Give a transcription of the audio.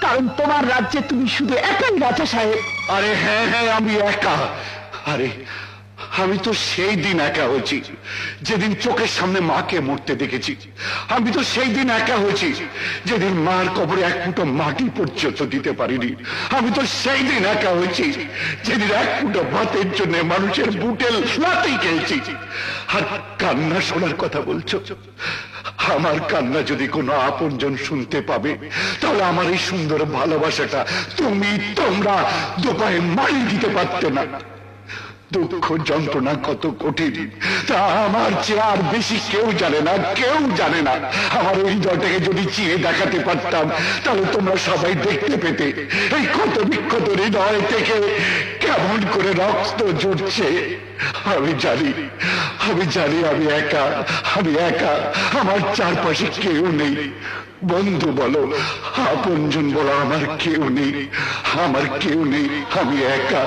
কারণ তোমার রাজ্যে তুমি শুধু একাই রাজা সাহেব। আরে হ্যাঁ হ্যাঁ, আমি একা। আরে আমি তো সেই দিন একা হয়েছি যেদিন চোখের সামনে মাকে মরতে দেখেছি। আমি তো সেই দিন একা হয়েছি যেদিন মার কবরে এক ফুটো মাটি পর্যন্ত দিতে পারিনি। আমি তো সেই দিন একা হয়েছি যেদিন এক ফুটো ভাতের জন্য মানুষের বুটেল লাথি খেয়েছি। আর কান্না শোনার কথা বলছো? আমার কান্না যদি কোনো আপনজন শুনতে পাবে, তাহলে আমার এই সুন্দর ভালোবাসাটা তোমরা দোপায়ে মারিয়ে দিতে পারতে না। দুঃখ যন্ত্রণা কত কঠিন তা আমার চেয়ে আর বেশি কেউ জানে না, কেউ জানে না। আমার ওই হৃদয়টাকে যদি চিয়ে দেখাতে পারতাম, তাহলে তোমরা সবাই দেখতে পেতে এই ক্ষত বিক্ষত হৃদয় থেকে কেমন করে রক্ত ঝরছে। আমি জানি আমি একা, আমি একা। আমার চারপাশে কেউ নেই। বন্ধু বলো, আপনজন বলো, আমার কেউ নেই, আমার কেউ নেই। আমি একা।